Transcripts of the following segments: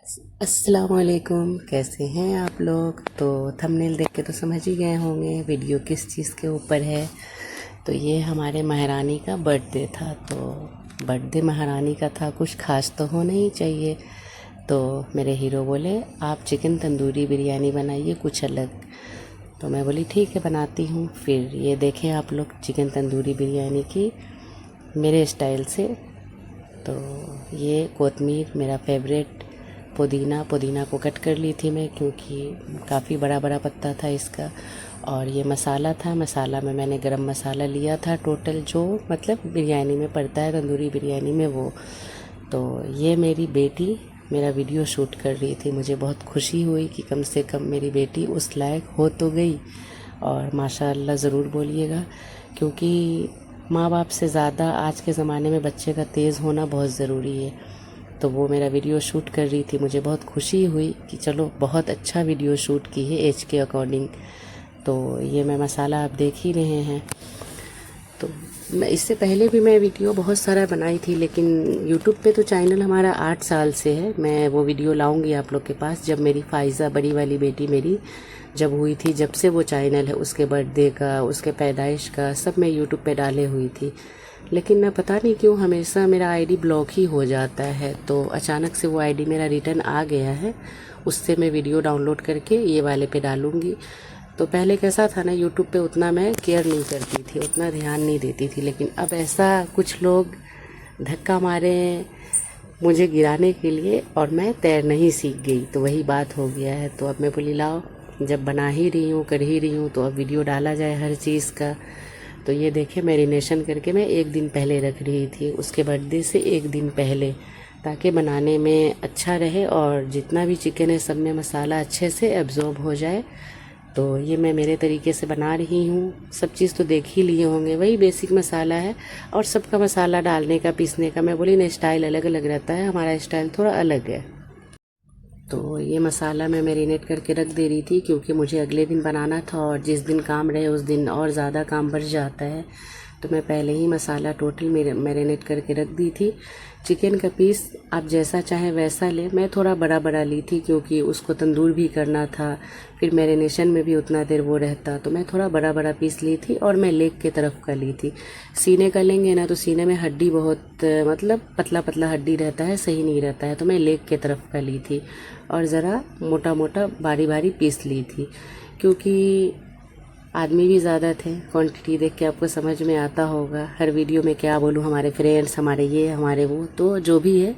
अस्सलामुअलैकुम, कैसे हैं आप लोग। तो थंबनेल देख के तो समझ ही गए होंगे वीडियो किस चीज़ के ऊपर है। तो ये हमारे महारानी का बर्थडे था। तो बर्थडे महारानी का था, कुछ खास तो होना ही चाहिए। तो मेरे हीरो बोले आप चिकन तंदूरी बिरयानी बनाइए कुछ अलग। तो मैं बोली ठीक है बनाती हूँ। फिर ये देखें आप लोग चिकन तंदूरी बिरयानी की मेरे स्टाइल से। तो ये कोतमीर मेरा फेवरेट, पुदीना को कट कर ली थी मैं, क्योंकि काफ़ी बड़ा बड़ा पत्ता था इसका। और ये मसाला था, मसाला में मैंने गरम मसाला लिया था टोटल, जो मतलब बिरयानी में पड़ता है, तंदूरी बिरयानी में वो। तो ये मेरी बेटी मेरा वीडियो शूट कर रही थी। मुझे बहुत खुशी हुई कि कम से कम मेरी बेटी उस लायक हो तो गई। और माशाअल्लाह ज़रूर बोलिएगा, क्योंकि माँ बाप से ज़्यादा आज के ज़माने में बच्चे का तेज़ होना बहुत ज़रूरी है। तो वो मेरा वीडियो शूट कर रही थी। मुझे बहुत खुशी हुई कि चलो बहुत अच्छा वीडियो शूट की है एज के अकॉर्डिंग। तो ये मैं मसाला आप देख ही रहे हैं। तो मैं इससे पहले भी मैं वीडियो बहुत सारा बनाई थी, लेकिन यूट्यूब पे तो चैनल हमारा 8 साल से है। मैं वो वीडियो लाऊंगी आप लोग के पास, जब मेरी फ़ाइज़ा बड़ी वाली बेटी मेरी जब हुई थी, जब से वो चैनल है, उसके बर्थडे का, उसके पैदाइश का सब मैं यूट्यूब पे डाले हुई थी। लेकिन ना पता नहीं क्यों हमेशा मेरा आईडी ब्लॉक ही हो जाता है। तो अचानक से वो आईडी मेरा रिटर्न आ गया है। उससे मैं वीडियो डाउनलोड करके ये वाले पे डालूँगी। तो पहले कैसा था ना, यूट्यूब पे उतना मैं केयर नहीं करती थी, उतना ध्यान नहीं देती थी। लेकिन अब ऐसा कुछ लोग धक्का मारे मुझे गिराने के लिए, और मैं तैरना ही सीख गई। तो वही बात हो गया है। तो अब मैं बोली लाओ, जब बना ही रही हूँ, कर ही रही हूँ, तो अब वीडियो डाला जाए हर चीज़ का। तो ये देखे मैरिनेशन करके मैं 1 दिन पहले रख रही थी, उसके बर्थडे से 1 दिन पहले, ताकि बनाने में अच्छा रहे और जितना भी चिकन है सब में मसाला अच्छे से एब्जॉर्ब हो जाए। तो ये मैं मेरे तरीके से बना रही हूँ। सब चीज़ तो देख ही लिए होंगे, वही बेसिक मसाला है। और सबका मसाला डालने का, पीसने का, मैं बोली ना स्टाइल अलग अलग रहता है, हमारा स्टाइल थोड़ा अलग है। तो ये मसाला मैं मैरिनेट करके रख दे रही थी, क्योंकि मुझे अगले दिन बनाना था, और जिस दिन काम रहे उस दिन और ज़्यादा काम बढ़ जाता है। तो मैं पहले ही मसाला टोटल मैरिनेट करके रख दी थी। चिकन का पीस आप जैसा चाहें वैसा लें। मैं थोड़ा बड़ा बड़ा ली थी, क्योंकि उसको तंदूर भी करना था, फिर मैरिनेशन में भी उतना देर वो रहता। तो मैं थोड़ा बड़ा बड़ा पीस ली थी, और मैं लेग के तरफ का ली थी। सीने का लेंगे ना तो सीने में हड्डी बहुत मतलब पतला पतला हड्डी रहता है, सही नहीं रहता है। तो मैं लेग के तरफ का ली थी, और ज़रा मोटा मोटा बारी बारी पीस ली थी, क्योंकि आदमी भी ज़्यादा थे। क्वांटिटी देख के आपको समझ में आता होगा, हर वीडियो में क्या बोलूँ, हमारे फ्रेंड्स, हमारे ये हमारे वो, तो जो भी है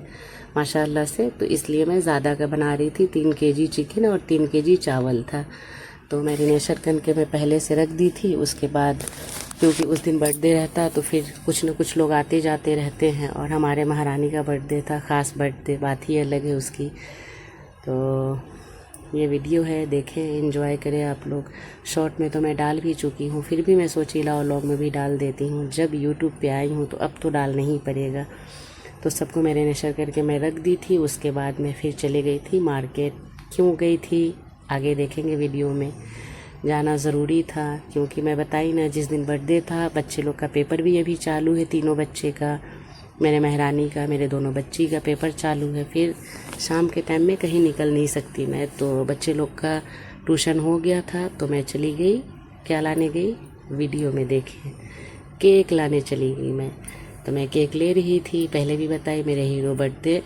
माशाल्लाह से। तो इसलिए मैं ज़्यादा का बना रही थी। 3 केजी चिकन और 3 केजी चावल था। तो मैरिनेशन करके मैं पहले से रख दी थी। उसके बाद क्योंकि उस दिन बर्थडे रहता, तो फिर कुछ न कुछ लोग आते जाते रहते हैं, और हमारे महारानी का बर्थडे था, ख़ास बर्थडे, बात ही अलग है उसकी। तो ये वीडियो है, देखें, एंजॉय करें आप लोग। शॉर्ट में तो मैं डाल भी चुकी हूँ, फिर भी मैं सोची लाओ व्लॉग में भी डाल देती हूँ। जब यूट्यूब पे आई हूँ तो अब तो डालना ही पड़ेगा। तो सबको मैरिनेशन करके मैं रख दी थी। उसके बाद मैं फिर चली गई थी मार्केट। क्यों गई थी आगे देखेंगे वीडियो में। जाना ज़रूरी था, क्योंकि मैं बताई ना, जिस दिन बर्थडे था बच्चे लोग का पेपर भी अभी चालू है, तीनों बच्चे का, मेरे महारानी का, मेरे दोनों बच्ची का पेपर चालू है। फिर शाम के टाइम में कहीं निकल नहीं सकती मैं। तो बच्चे लोग का ट्यूशन हो गया था, तो मैं चली गई। क्या लाने गई वीडियो में देखें, केक लाने चली गई मैं। तो मैं केक ले रही थी, पहले भी बताई मेरे हीरो बर्थडे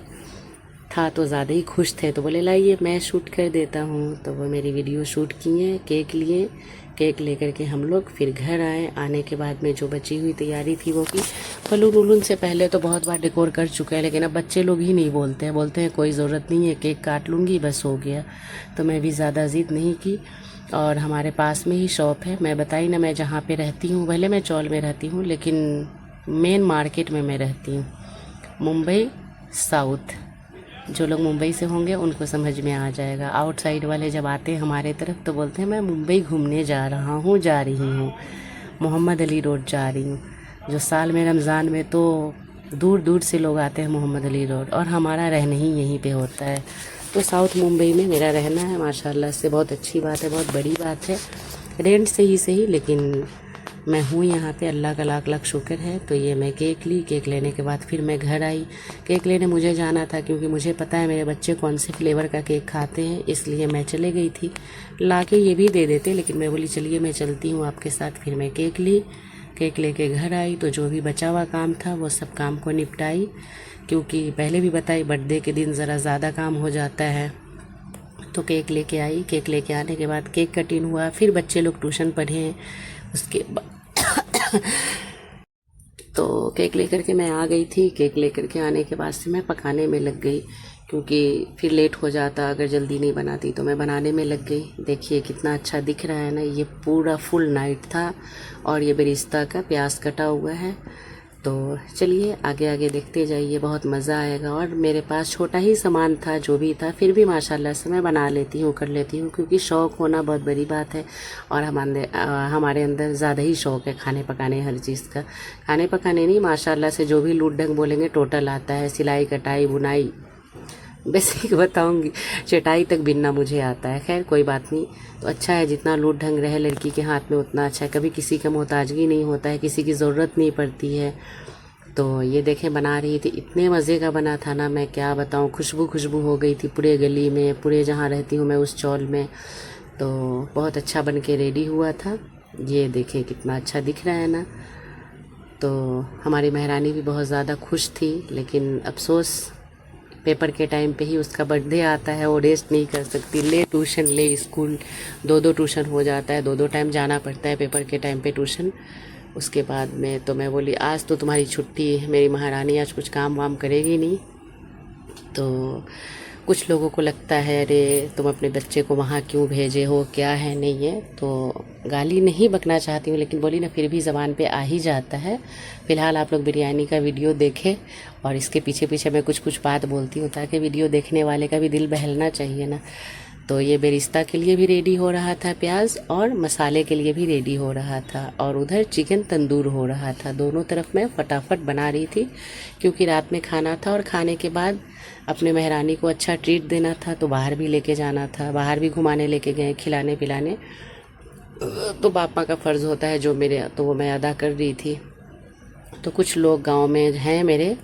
था तो ज़्यादा ही खुश थे। तो बोले लाइए मैं शूट कर देता हूँ। तो वो मेरी वीडियो शूट किए, केक लिए। केक लेकर के हम लोग फिर घर आए। आने के बाद में जो बची हुई तैयारी थी वो की। बलून वलून से पहले तो बहुत बार डेकोर कर चुके हैं, लेकिन अब बच्चे लोग ही नहीं बोलते हैं, बोलते हैं कोई ज़रूरत नहीं है, केक काट लूँगी बस हो गया। तो मैं भी ज़्यादा ज़िद नहीं की। और हमारे पास में ही शॉप है, मैं बताई ना मैं जहाँ पे रहती हूँ, भले मैं चौल में रहती हूँ, लेकिन मेन मार्केट में मैं रहती हूँ, मुंबई साउथ। जो लोग मुंबई से होंगे उनको समझ में आ जाएगा। आउटसाइड वाले जब आते हैं हमारे तरफ तो बोलते हैं मैं मुंबई घूमने जा रहा हूँ, जा रही हूँ, मोहम्मद अली रोड जा रही हूँ। जो साल में रमज़ान में तो दूर दूर से लोग आते हैं मोहम्मद अली रोड, और हमारा रहना ही यहीं पे होता है। तो साउथ मुंबई में मेरा रहना है, माशाल्लाह से बहुत अच्छी बात है, बहुत बड़ी बात है। रेंट से ही सही, लेकिन मैं हूँ यहाँ पे, अल्लाह का लाख लाख शुक्र है। तो ये मैं केक ली, केक लेने के बाद फिर मैं घर आई। केक लेने मुझे जाना था क्योंकि मुझे पता है मेरे बच्चे कौन से फ्लेवर का केक खाते हैं, इसलिए मैं चले गई थी। ला के ये भी दे देते, लेकिन मैं बोली चलिए मैं चलती हूँ आपके साथ। फिर मैं केक ली, केक लेके घर आई तो जो भी बचा हुआ काम था वो सब काम को निपटाई, क्योंकि पहले भी बताई बर्थडे के दिन ज़रा ज़्यादा काम हो जाता है। तो केक लेके आई, केक लेके आने के बाद केक कटिंग हुआ, फिर बच्चे लोग ट्यूशन पढ़े। उसके तो केक लेकर के मैं आ गई थी। केक लेकर के आने के बाद से मैं पकाने में लग गई, क्योंकि फिर लेट हो जाता अगर जल्दी नहीं बनाती। तो मैं बनाने में लग गई। देखिए कितना अच्छा दिख रहा है ना, ये पूरा फुल नाइट था और ये बेरिस्ता का प्याज कटा हुआ है। तो चलिए आगे आगे देखते जाइए, बहुत मज़ा आएगा। और मेरे पास छोटा ही सामान था, जो भी था, फिर भी माशाल्लाह से मैं बना लेती हूँ, कर लेती हूँ, क्योंकि शौक़ होना बहुत बड़ी बात है। और हमारे अंदर ज़्यादा ही शौक़ है खाने पकाने, हर चीज़ का। खाने पकाने नहीं, माशाल्लाह से जो भी लूट ढंग बोलेंगे टोटल आता है। सिलाई कटाई बुनाई, बेसिक बताऊंगी, चटाई तक बिनना मुझे आता है। खैर कोई बात नहीं, तो अच्छा है, जितना लूट ढंग रहे लड़की के हाथ में उतना अच्छा है। कभी किसी का मोहताजगी नहीं होता है, किसी की ज़रूरत नहीं पड़ती है। तो ये देखें बना रही थी, इतने मज़े का बना था ना, मैं क्या बताऊं, खुशबू हो गई थी पूरे गली में, पूरे जहाँ रहती हूँ मैं उस चौल में। तो बहुत अच्छा बन के रेडी हुआ था। ये देखें कितना अच्छा दिख रहा है ना। तो हमारी महारानी भी बहुत ज़्यादा खुश थी, लेकिन अफसोस पेपर के टाइम पे ही उसका बर्थडे आता है, वो रेस्ट नहीं कर सकती। ले ट्यूशन ले स्कूल, दो ट्यूशन हो जाता है, दो टाइम जाना पड़ता है पेपर के टाइम पे ट्यूशन। उसके बाद में तो मैं बोली आज तो तुम्हारी छुट्टी है, मेरी महारानी आज कुछ काम वाम करेगी नहीं। तो कुछ लोगों को लगता है अरे तुम अपने बच्चे को वहाँ क्यों भेजे हो, क्या है नहीं है। तो गाली नहीं बकना चाहती हूँ, लेकिन बोली ना फिर भी ज़बान पे आ ही जाता है। फ़िलहाल आप लोग बिरयानी का वीडियो देखें, और इसके पीछे पीछे मैं कुछ बात बोलती हूँ, ताकि वीडियो देखने वाले का भी दिल बहलना चाहिए ना। तो ये बेरिस्ता के लिए भी रेडी हो रहा था प्याज, और मसाले के लिए भी रेडी हो रहा था, और उधर चिकन तंदूर हो रहा था। दोनों तरफ मैं फटाफट बना रही थी, क्योंकि रात में खाना था और खाने के बाद अपने महारानी को अच्छा ट्रीट देना था। तो बाहर भी लेके जाना था, बाहर भी घुमाने लेके गए, खिलाने पिलाने। तो बाप माँ का फ़र्ज़ होता है जो मेरे, तो वो मैं अदा कर रही थी। तो कुछ लोग गांव में हैं मेरे,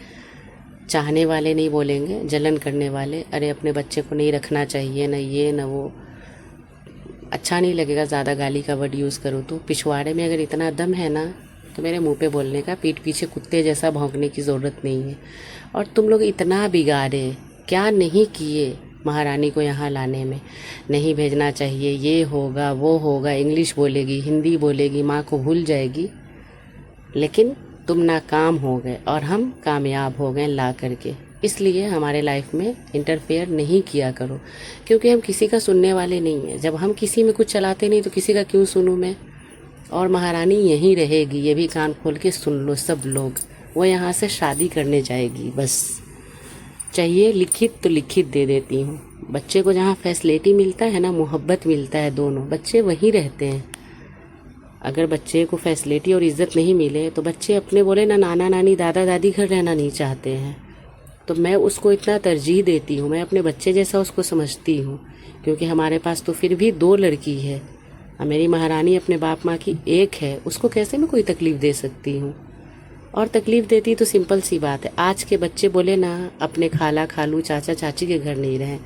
चाहने वाले नहीं बोलेंगे, जलन करने वाले, अरे अपने बच्चे को नहीं रखना चाहिए, ना ये ना वो, अच्छा नहीं लगेगा ज़्यादा गाली का वर्ड यूज़ करो। तो पिछवाड़े में अगर इतना दम है ना, तो मेरे मुंह पे बोलने का, पीठ पीछे कुत्ते जैसा भौंकने की ज़रूरत नहीं है। और तुम लोग इतना बिगाड़े, क्या नहीं किए महारानी को यहाँ लाने में। नहीं भेजना चाहिए, ये होगा वो होगा, इंग्लिश बोलेगी, हिंदी बोलेगी, माँ को भूल जाएगी। लेकिन तुम नाकाम हो गए और हम कामयाब हो गए ला करके। इसलिए हमारे लाइफ में इंटरफेयर नहीं किया करो, क्योंकि हम किसी का सुनने वाले नहीं हैं। जब हम किसी में कुछ चलाते नहीं तो किसी का क्यों सुनूं मैं। और महारानी यहीं रहेगी, ये भी कान खोल के सुन लो सब लोग। वो यहाँ से शादी करने जाएगी, बस चाहिए लिखित तो लिखित दे देती हूँ। बच्चे को जहाँ फैसिलिटी मिलता है ना, मोहब्बत मिलता है, दोनों बच्चे वहीं रहते हैं। अगर बच्चे को फैसिलिटी और इज़्ज़त नहीं मिले तो बच्चे अपने बोले ना नाना नानी दादा दादी घर रहना नहीं चाहते हैं। तो मैं उसको इतना तरजीह देती हूँ, मैं अपने बच्चे जैसा उसको समझती हूँ, क्योंकि हमारे पास तो फिर भी 2 लड़की है। मेरी महारानी अपने बाप माँ की एक है, उसको कैसे मैं कोई तकलीफ़ दे सकती हूँ। और तकलीफ़ देती तो सिंपल सी बात है, आज के बच्चे बोले ना अपने खाला खालू चाचा चाची के घर नहीं रहें।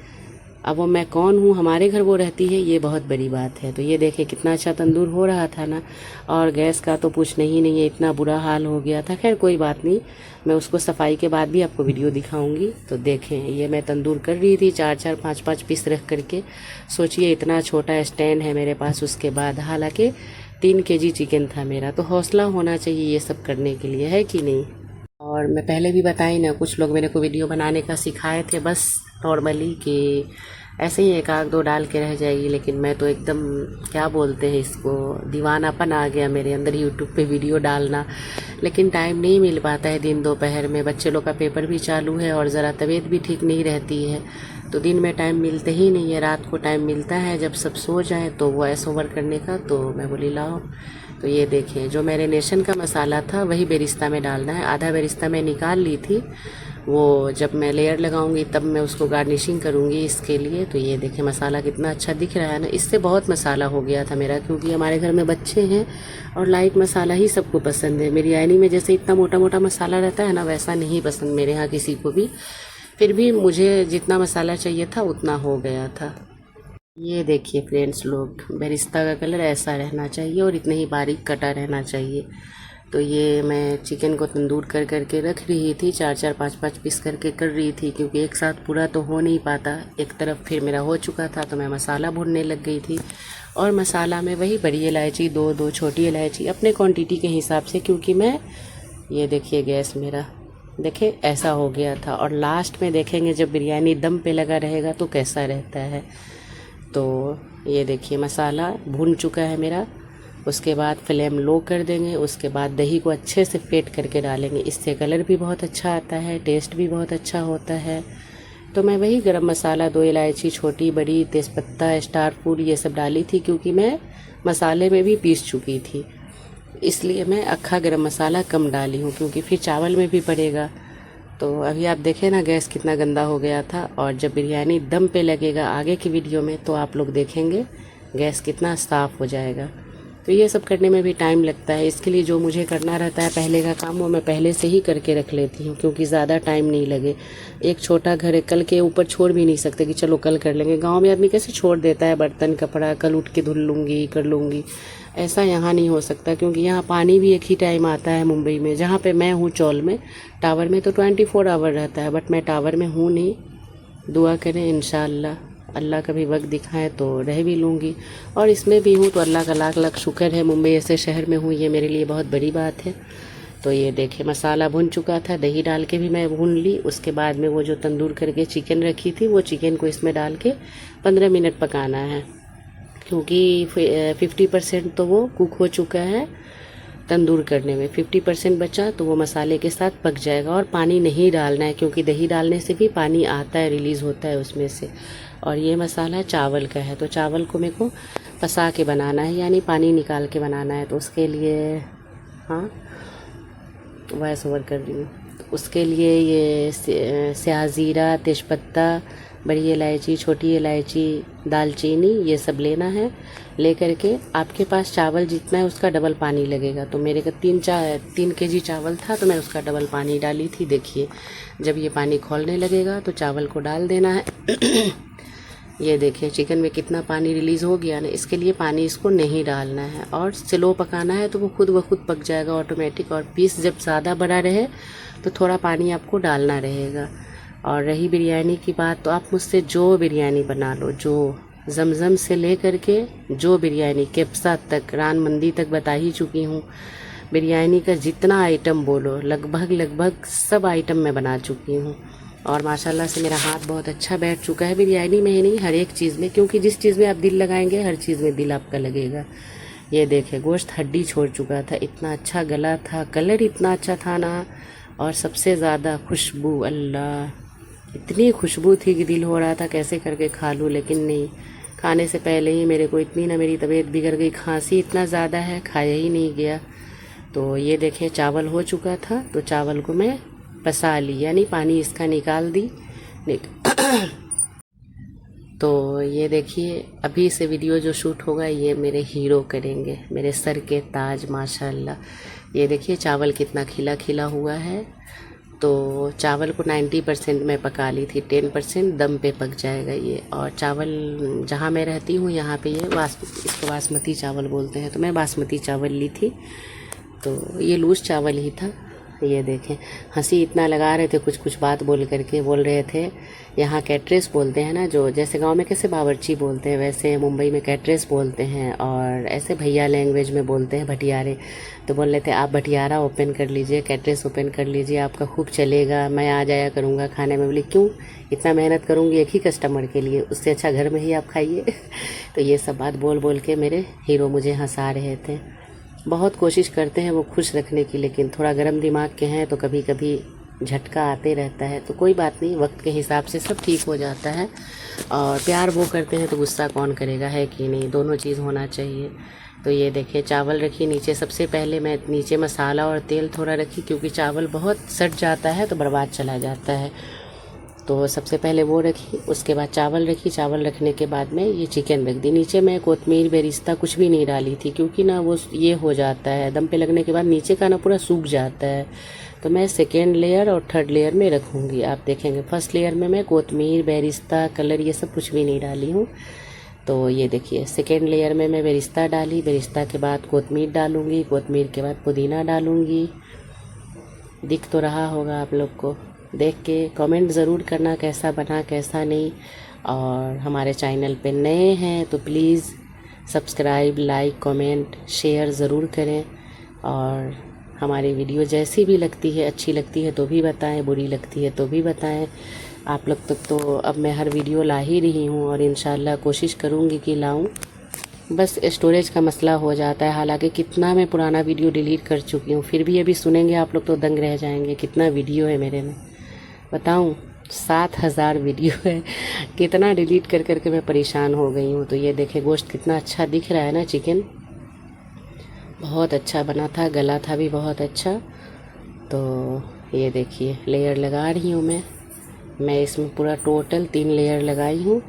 अब वो मैं कौन हूँ, हमारे घर वो रहती है, ये बहुत बड़ी बात है। तो ये देखें कितना अच्छा तंदूर हो रहा था ना, और गैस का तो पूछना ही नहीं है, इतना बुरा हाल हो गया था। खैर कोई बात नहीं, मैं उसको सफाई के बाद भी आपको वीडियो दिखाऊंगी। तो देखें ये मैं तंदूर कर रही थी, 4-4 5-5 पीस रख करके। सोचिए इतना छोटा स्टैंड है मेरे पास, उसके बाद हालांकि 3 kg चिकन था मेरा। तो हौसला होना चाहिए ये सब करने के लिए, है कि नहीं। और मैं पहले भी बताई ना, कुछ लोग मेरे को वीडियो बनाने का सिखाए थे, बस नॉर्मली कि ऐसे ही 1-2 डाल के रह जाएगी। लेकिन मैं तो एकदम क्या बोलते हैं इसको, दीवानापन आ गया मेरे अंदर यूट्यूब पे वीडियो डालना। लेकिन टाइम नहीं मिल पाता है दिन दोपहर में, बच्चे लोग का पेपर भी चालू है और ज़रा तबीयत भी ठीक नहीं रहती है। तो दिन में टाइम मिलते ही नहीं है, रात को टाइम मिलता है जब सब सो जाएं तो वॉइस ओवर करने का। तो मैं बोली लाओ। तो ये देखें जो मैरिनेशन का मसाला था वही बेरिस्ता में डालना है। आधा बेरिस्ता मैं निकाल ली थी वो जब मैं लेयर लगाऊंगी तब मैं उसको गार्निशिंग करूंगी इसके लिए। तो ये देखें मसाला कितना अच्छा दिख रहा है ना, इससे बहुत मसाला हो गया था मेरा, क्योंकि हमारे घर में बच्चे हैं और लाइट मसाला ही सबको पसंद है। बिरयानी में जैसे इतना मोटा मोटा मसाला रहता है ना, वैसा नहीं पसंद मेरे यहाँ किसी को भी। फिर भी मुझे जितना मसाला चाहिए था उतना हो गया था। ये देखिए फ्रेंड्स लोग, बेरिस्ता का कलर ऐसा रहना चाहिए और इतने ही बारीक कटा रहना चाहिए। तो ये मैं चिकन को तंदूर कर करके रख रही थी, 4-4 5-5 पीस करके कर रही थी, क्योंकि एक साथ पूरा तो हो नहीं पाता। एक तरफ फिर मेरा हो चुका था तो मैं मसाला भूनने लग गई थी। और मसाला में वही बड़ी इलायची, 2 छोटी इलायची अपने क्वांटिटी के हिसाब से, क्योंकि मैं ये देखिए गैस मेरा देखे ऐसा हो गया था। और लास्ट में देखेंगे जब बिरयानी दम पे लगा रहेगा तो कैसा रहता है। तो ये देखिए मसाला भून चुका है मेरा। उसके बाद फ्लेम लो कर देंगे, उसके बाद दही को अच्छे से फेंट करके डालेंगे। इससे कलर भी बहुत अच्छा आता है, टेस्ट भी बहुत अच्छा होता है। तो मैं वही गरम मसाला, 2 इलायची छोटी बड़ी, तेज़पत्ता, स्टार फूड ये सब डाली थी, क्योंकि मैं मसाले में भी पीस चुकी थी, इसलिए मैं अक्खा गरम मसाला कम डाली हूँ, क्योंकि फिर चावल में भी पड़ेगा। तो अभी आप देखें ना गैस कितना गंदा हो गया था। और जब बिरयानी दम पे लगेगा आगे की वीडियो में तो आप लोग देखेंगे गैस कितना साफ़ हो जाएगा। तो ये सब करने में भी टाइम लगता है, इसके लिए जो मुझे करना रहता है पहले का काम वो मैं पहले से ही करके रख लेती हूँ, क्योंकि ज़्यादा टाइम नहीं लगे। एक छोटा घर है, कल के ऊपर छोड़ भी नहीं सकते कि चलो कल कर लेंगे। गांव में आदमी कैसे छोड़ देता है बर्तन कपड़ा, कल उठ के धुल लूँगी कर लूँगी, ऐसा यहाँ नहीं हो सकता, क्योंकि यहाँ पानी भी एक ही टाइम आता है। मुंबई में जहाँ पे मैं हूँ चौल में, टावर में तो 24 आवर रहता है, बट मैं टावर में हूँ नहीं। दुआ करें इंशाअल्लाह अल्लाह कभी वक्त दिखाए तो रह भी लूँगी। और इसमें भी हूँ तो अल्लाह का लाख लाख शुक्र है, मुंबई ऐसे शहर में हूँ, ये मेरे लिए बहुत बड़ी बात है। तो ये देखे मसाला भुन चुका था, दही डाल के भी मैं भून ली। उसके बाद में वो जो तंदूर करके चिकन रखी थी वो चिकन को इसमें डाल के 15 मिनट पकाना है, क्योंकि 50% तो वो कुक हो चुका है तंदूर करने में, 50% बचा तो वो मसाले के साथ पक जाएगा। और पानी नहीं डालना है, क्योंकि दही डालने से भी पानी आता है, रिलीज़ होता है उसमें से। और ये मसाला चावल का है, तो चावल को मेरे को पसा के बनाना है, यानी पानी निकाल के बनाना है। तो उसके लिए हाँ वॉइस ओवर कर रही हूँ। उसके लिए ये स्याह ज़ीरा, तेज़पत्ता, बड़ी इलायची, छोटी इलायची, दालचीनी ये सब लेना है। लेकर के आपके पास चावल जितना है उसका डबल पानी लगेगा। तो मेरे का 3 केजी चावल था तो मैं उसका डबल पानी डाली थी। देखिए जब ये पानी खौलने लगेगा तो चावल को डाल देना है। ये देखिए चिकन में कितना पानी रिलीज़ हो गया ना, इसके लिए पानी इसको नहीं डालना है और स्लो पकाना है, तो वो खुद ब खुद पक जाएगा ऑटोमेटिक। और पीस जब ज़्यादा बड़ा रहे तो थोड़ा पानी आपको डालना रहेगा। और रही बिरयानी की बात, तो आप मुझसे जो बिरयानी बना लो, जो जमज़म से ले करके जो बिरयानी केप्सा तक, रान मंदी तक बता ही चुकी हूँ। बिरयानी का जितना आइटम बोलो लगभग सब आइटम मैं बना चुकी हूँ। और माशाल्लाह से मेरा हाथ बहुत अच्छा बैठ चुका है बिरयानी में ही नहीं, हर एक चीज़ में, क्योंकि जिस चीज़ में आप दिल लगाएंगे हर चीज़ में दिल आपका लगेगा। ये देखे गोश्त हड्डी छोड़ चुका था, इतना अच्छा गला था, कलर इतना अच्छा था ना, और सबसे ज़्यादा खुशबू, अल्लाह इतनी खुशबू थी कि दिल हो रहा था कैसे करके खा लूँ, लेकिन नहीं, खाने से पहले ही मेरे को इतनी ना मेरी तबीयत बिगड़ गई, खांसी इतना ज़्यादा है, खाया ही नहीं गया। तो ये देखें चावल हो चुका था, तो चावल को मैं पसा ली, यानी पानी इसका निकाल दी। तो ये देखिए अभी से वीडियो जो शूट होगा ये मेरे हीरो करेंगे, मेरे सर के ताज माशाल्लाह। ये देखिए चावल कितना खिला खिला हुआ है। तो चावल को 90% मैं पका ली थी, 10% दम पे पक जाएगा ये। और चावल जहाँ मैं रहती हूँ यहाँ पे ये इसको बासमती चावल बोलते हैं, तो मैं बासमती चावल ली थी। तो ये लूज चावल ही था। ये देखें हंसी इतना लगा रहे थे, कुछ बात बोल करके बोल रहे थे यहाँ कैटरेस बोलते हैं ना, जो जैसे गांव में कैसे बावर्ची बोलते हैं वैसे मुंबई में कैटरेस बोलते हैं, और ऐसे भैया लैंग्वेज में बोलते हैं भटियारे। तो बोल रहे थे आप भटियारा ओपन कर लीजिए, कैटरेस ओपन कर लीजिए, आपका खूब चलेगा, मैं आ जाया करूँगा खाने में। बोली क्यों, इतना मेहनत करूँगी एक ही कस्टमर के लिए, उससे अच्छा घर में ही आप खाइए। तो ये सब बात बोल बोल के मेरे हीरो मुझे हंसा रहे थे। बहुत कोशिश करते हैं वो खुश रखने की, लेकिन थोड़ा गर्म दिमाग के हैं तो कभी कभी झटका आते रहता है, तो कोई बात नहीं, वक्त के हिसाब से सब ठीक हो जाता है। और प्यार वो करते हैं तो गुस्सा कौन करेगा, है कि नहीं, दोनों चीज़ होना चाहिए। तो ये देखिए चावल रखी नीचे, सबसे पहले मैं नीचे मसाला और तेल थोड़ा रखी, क्योंकि चावल बहुत सट जाता है तो बर्बाद चला जाता है। तो सबसे पहले वो रखी, उसके बाद चावल रखी, चावल रखने के बाद में ये चिकन रख दी। नीचे मैं कोतमीर बेरिस्ता कुछ भी नहीं डाली थी, क्योंकि ना वो ये हो जाता है, दम पे लगने के बाद नीचे का ना पूरा सूख जाता है। तो मैं सेकेंड लेयर और थर्ड लेयर में रखूँगी, आप देखेंगे। फर्स्ट लेयर में मैं कोतमीर बेरिस्ता कलर ये सब कुछ भी नहीं डाली हूँ। तो ये देखिए सेकेंड लेयर में मैं बेरिस्ता डाली, बेरिस्ता के बाद कोतमीर डालूँगी, कोतमीर के बाद पुदीना डालूँगी। दिख तो रहा होगा आप लोग को, देख के कमेंट ज़रूर करना कैसा बना कैसा नहीं। और हमारे चैनल पे नए हैं तो please subscribe, like, comment, share ज़रूर करें। और हमारी वीडियो जैसी भी लगती है, अच्छी लगती है तो भी बताएं, बुरी लगती है तो भी बताएं। आप लोग तक तो अब मैं हर वीडियो ला ही रही हूँ और इंशाल्लाह कोशिश करूँगी कि लाऊं। बस स्टोरेज का मसला हो जाता है, हालांकि कितना मैं पुराना वीडियो डिलीट कर चुकी हूँ, फिर भी अभी सुनेंगे आप लोग तो दंग रह जाएंगे। कितना वीडियो है मेरे में बताऊँ, 7000 वीडियो है। कितना डिलीट कर करके मैं परेशान हो गई हूँ। तो ये देखें गोश्त कितना अच्छा दिख रहा है ना, चिकन बहुत अच्छा बना था, गला था भी बहुत अच्छा। तो ये देखिए लेयर लगा रही हूँ मैं इसमें पूरा टोटल 3 लेयर लगाई हूँ।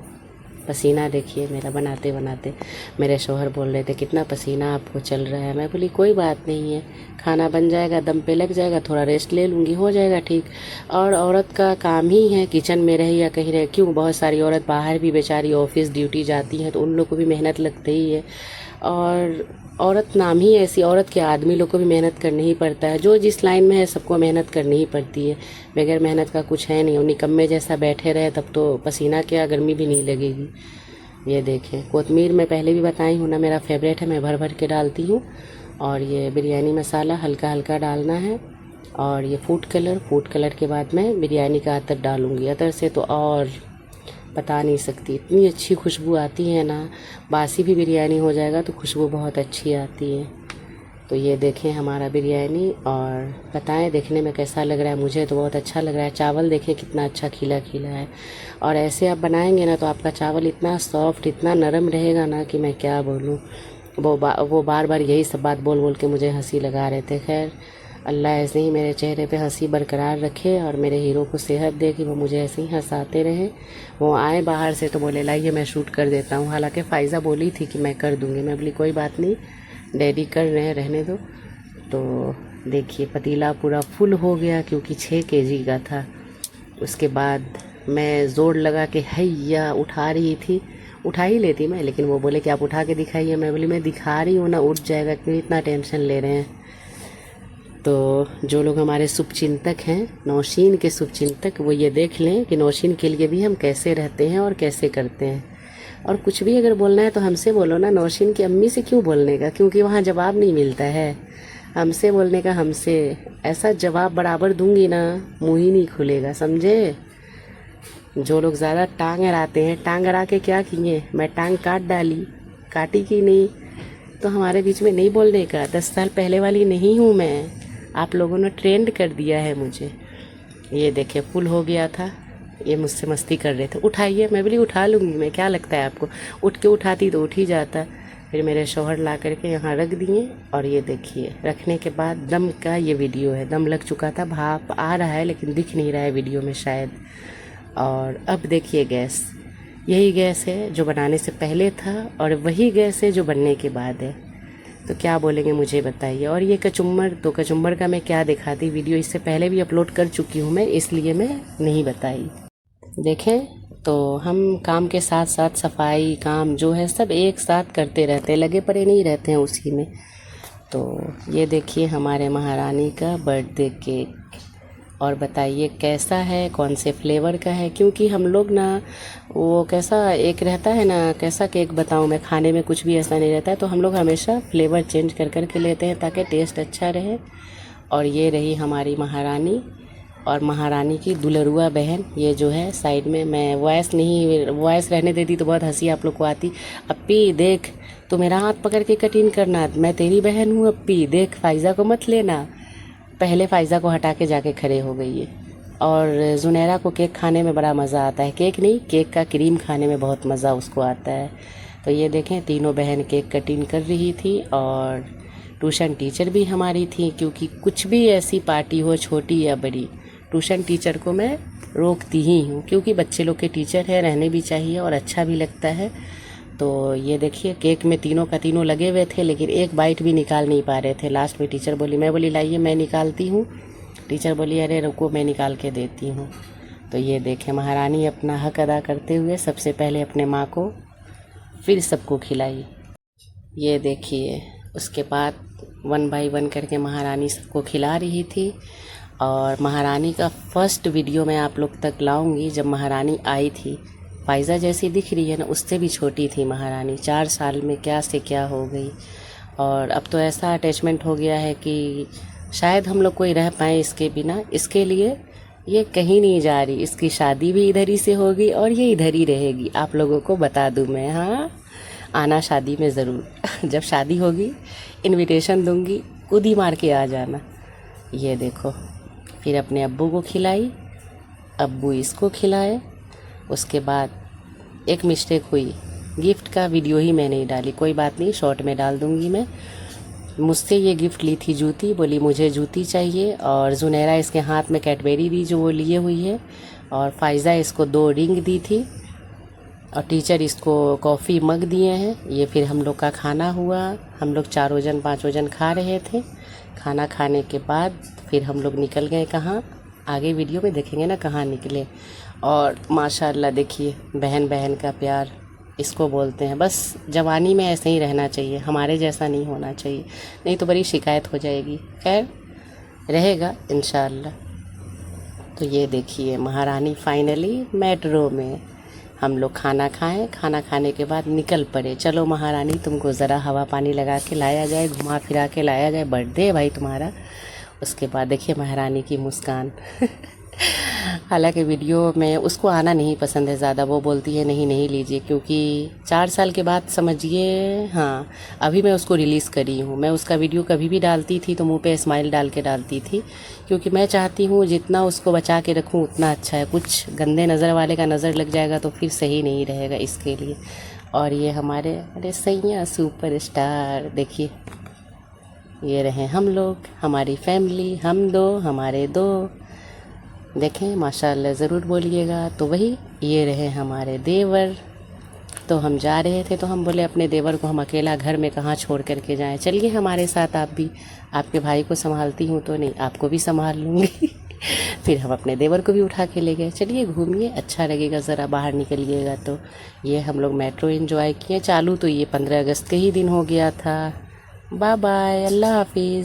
पसीना देखिए मेरा बनाते बनाते, मेरे शौहर बोल रहे थे कितना पसीना आपको चल रहा है। मैं बोली कोई बात नहीं है, खाना बन जाएगा, दम पे लग जाएगा, थोड़ा रेस्ट ले लूँगी, हो जाएगा ठीक। और औरत का काम ही है किचन में रहे या कहीं रहे, क्यों, बहुत सारी औरत बाहर भी बेचारी ऑफिस ड्यूटी जाती हैं, तो उन लोग को भी मेहनत लगती ही है। और औरत नाम ही ऐसी, औरत के आदमी लोग को भी मेहनत करनी ही पड़ता है। जो जिस लाइन में है सबको मेहनत करनी ही पड़ती है, बगैर मेहनत का कुछ है नहीं। और निकम्मे जैसा बैठे रहे तब तो पसीना क्या, गर्मी भी नहीं लगेगी। ये देखें कोतमीर मैं पहले भी बताई हूँ ना, मेरा फेवरेट है, मैं भर भर के डालती हूँ। और ये बिरयानी मसाला हल्का हल्का डालना है। और ये फूड कलर के बाद मैं बिरयानी का अतर डालूँगी। अतर से तो और बता नहीं सकती, इतनी अच्छी खुशबू आती है ना, बासी भी बिरयानी हो जाएगा तो खुशबू बहुत अच्छी आती है। तो ये देखें हमारा बिरयानी और बताएं देखने में कैसा लग रहा है। मुझे तो बहुत अच्छा लग रहा है। चावल देखें कितना अच्छा खिला खिला है। और ऐसे आप बनाएंगे ना तो आपका चावल इतना सॉफ्ट, इतना नरम रहेगा ना कि मैं क्या बोलूँ। वो बार बार यही सब बात बोल बोल के मुझे हंसी लगा रहे थे। खैर अल्लाह ऐसे ही मेरे चेहरे पे हंसी बरकरार रखे और मेरे हीरो को सेहत दे कि वो मुझे ऐसे ही हंसाते रहे। वो आए बाहर से तो बोले लाइए मैं शूट कर देता हूँ। हालांकि फ़ायज़ा बोली थी कि मैं कर दूँगी, मैं बोली कोई बात नहीं, डैडी कर रहे हैं, रहने दो। तो देखिए पतीला पूरा फुल हो गया, क्योंकि 6 kg का था। उसके बाद मैं ज़ोर लगा के हैया उठा रही थी, उठा ही लेती मैं, लेकिन वो बोले कि आप उठा के दिखाइए। मैं बोली मैं दिखा रही हूँ ना, उठ जाएगा, क्यों इतना टेंशन ले रहे हैं। तो जो लोग हमारे शुभचिंतक हैं, नौशीन के शुभचिंतक, वो ये देख लें कि नौशीन के लिए भी हम कैसे रहते हैं और कैसे करते हैं। और कुछ भी अगर बोलना है तो हमसे बोलो ना, नौशीन की अम्मी से क्यों बोलने का, क्योंकि वहाँ जवाब नहीं मिलता है। हमसे बोलने का, हमसे ऐसा जवाब बराबर दूंगी ना, मुँह ही नहीं खुलेगा, समझे। जो लोग ज़्यादा टांग अड़ाते हैं, टांग अड़ा के क्या किए, मैं टांग काट डाली, काटी की नहीं। तो हमारे बीच में नहीं बोलने का, 10 साल पहले वाली नहीं हूँ मैं, आप लोगों ने ट्रेंड कर दिया है मुझे। ये देखिए फुल हो गया था, ये मुझसे मस्ती कर रहे थे, उठाइए। मैं बोली उठा लूँगी मैं, क्या लगता है आपको, उठ के उठाती तो उठ ही जाता। फिर मेरे शौहर ला करके यहाँ रख दिए। और ये देखिए रखने के बाद दम का ये वीडियो है, दम लग चुका था, भाप आ रहा है लेकिन दिख नहीं रहा है वीडियो में शायद। और अब देखिए गैस, यही गैस है जो बनाने से पहले था और वही गैस है जो बनने के बाद है। तो क्या बोलेंगे मुझे बताइए। और ये कचुम्बर, तो कचुम्बर का मैं क्या दिखाती, वीडियो इससे पहले भी अपलोड कर चुकी हूँ मैं, इसलिए मैं नहीं बताई। देखें तो हम काम के साथ साथ सफाई काम जो है सब एक साथ करते रहते हैं, लगे पड़े नहीं रहते हैं उसी में। तो ये देखिए हमारे महारानी का बर्थडे केक, और बताइए कैसा है, कौन से फ्लेवर का है। क्योंकि हम लोग ना वो कैसा एक रहता है ना, कैसा केक बताऊं मैं, खाने में कुछ भी ऐसा नहीं रहता है, तो हम लोग हमेशा फ्लेवर चेंज कर कर के लेते हैं ताकि टेस्ट अच्छा रहे। और ये रही हमारी महारानी और महारानी की दुलरुआ बहन, ये जो है साइड में। मैं वॉइस रहने देती तो बहुत हंसी आप लोग को आती। अप्पी देख, तो मेरा हाथ पकड़ के कटिंग करना, मैं तेरी बहन हूँ अप्पी, देख फ़ायज़ा को मत लेना। पहले फ़ायज़ा को हटा के जाके खड़े हो गई है। और जुनैरा को केक खाने में बड़ा मज़ा आता है, केक नहीं, केक का क्रीम खाने में बहुत मज़ा उसको आता है। तो ये देखें, तीनों बहन केक कटिंग कर रही थी और ट्यूशन टीचर भी हमारी थी, क्योंकि कुछ भी ऐसी पार्टी हो छोटी या बड़ी, ट्यूशन टीचर को मैं रोकती ही हूँ, क्योंकि बच्चे लोग के टीचर है, रहने भी चाहिए और अच्छा भी लगता है। तो ये देखिए, केक में तीनों का तीनों लगे हुए थे, लेकिन एक बाइट भी निकाल नहीं पा रहे थे। लास्ट में टीचर बोली, मैं बोली लाइए मैं निकालती हूँ। टीचर बोली अरे रुको मैं निकाल के देती हूँ। तो ये देखें, महारानी अपना हक अदा करते हुए सबसे पहले अपने माँ को, फिर सबको खिलाई। ये देखिए, उसके बाद 1 बाय 1 करके महारानी सबको खिला रही थी। और महारानी का फर्स्ट वीडियो मैं आप लोग तक लाऊंगी जब महारानी आई थी। फाइज़ा जैसी दिख रही है ना, उससे भी छोटी थी महारानी। 4 साल में क्या से क्या हो गई। और अब तो ऐसा अटैचमेंट हो गया है कि शायद हम लोग कोई रह पाएँ इसके बिना। इसके लिए ये कहीं नहीं जा रही, इसकी शादी भी इधर ही से होगी और ये इधर ही रहेगी। आप लोगों को बता दूं मैं, हाँ, आना शादी में ज़रूर। जब शादी होगी इनविटेशन दूंगी, कूदी मार के आ जाना। ये देखो, फिर अपने अब्बू को खिलाई, अब्बू इसको खिलाए। उसके बाद एक मिस्टेक हुई, गिफ्ट का वीडियो ही मैं नहीं डाली, कोई बात नहीं, शॉर्ट में डाल दूंगी मैं। मुझसे ये गिफ्ट ली थी जूती, बोली मुझे जूती चाहिए। और जुनैरा इसके हाथ में कैडबेरी दी जो वो लिए हुई है। और फाइज़ा इसको 2 रिंग दी थी। और टीचर इसको कॉफ़ी मग दिए हैं। ये फिर हम लोग का खाना हुआ, हम लोग 4 जन 5 जन खा रहे थे। खाना खाने के बाद फिर हम लोग निकल गए कहाँ, आगे वीडियो में देखेंगे ना कहाँ निकले। और माशाल्लाह देखिए, बहन बहन का प्यार इसको बोलते हैं। बस जवानी में ऐसे ही रहना चाहिए, हमारे जैसा नहीं होना चाहिए, नहीं तो बड़ी शिकायत हो जाएगी। खैर रहेगा इंशाअल्लाह। तो ये देखिए, महारानी फाइनली मेट्रो में, हम लोग खाना खाएं, खाना खाने के बाद निकल पड़े। चलो महारानी, तुमको ज़रा हवा पानी लगा के लाया जाए, घुमा फिरा के लाया जाए, बर्थडे है भाई तुम्हारा। उसके बाद देखिए महारानी की मुस्कान। हालांकि वीडियो में उसको आना नहीं पसंद है ज़्यादा, वो बोलती है नहीं नहीं लीजिए, क्योंकि 4 साल के बाद समझिए, हाँ अभी मैं उसको रिलीज़ करी हूँ। मैं उसका वीडियो कभी भी डालती थी तो मुंह पे स्माइल डाल के डालती थी, क्योंकि मैं चाहती हूँ जितना उसको बचा के रखूँ उतना अच्छा है। कुछ गंदे नज़र वाले का नज़र लग जाएगा तो फिर सही नहीं रहेगा, इसके लिए। और ये हमारे अरे सैया सुपर स्टार, देखिए ये रहे हम लोग, हमारी फैमिली, हम 2 हमारे 2, देखें माशाल्लाह ज़रूर बोलिएगा। तो वही ये रहे हमारे देवर। तो हम जा रहे थे तो हम बोले अपने देवर को हम अकेला घर में कहाँ छोड़ करके जाएं, चलिए हमारे साथ आप भी। आपके भाई को संभालती हूँ तो नहीं, आपको भी संभाल लूँगी। फिर हम अपने देवर को भी उठा के ले गए, चलिए घूमिए, अच्छा लगेगा, ज़रा बाहर निकलिएगा। तो ये हम लोग मेट्रो एंजॉय किए। चालू तो ये 15 अगस्त के ही दिन हो गया था। बाय बाय, अल्लाह हाफिज़।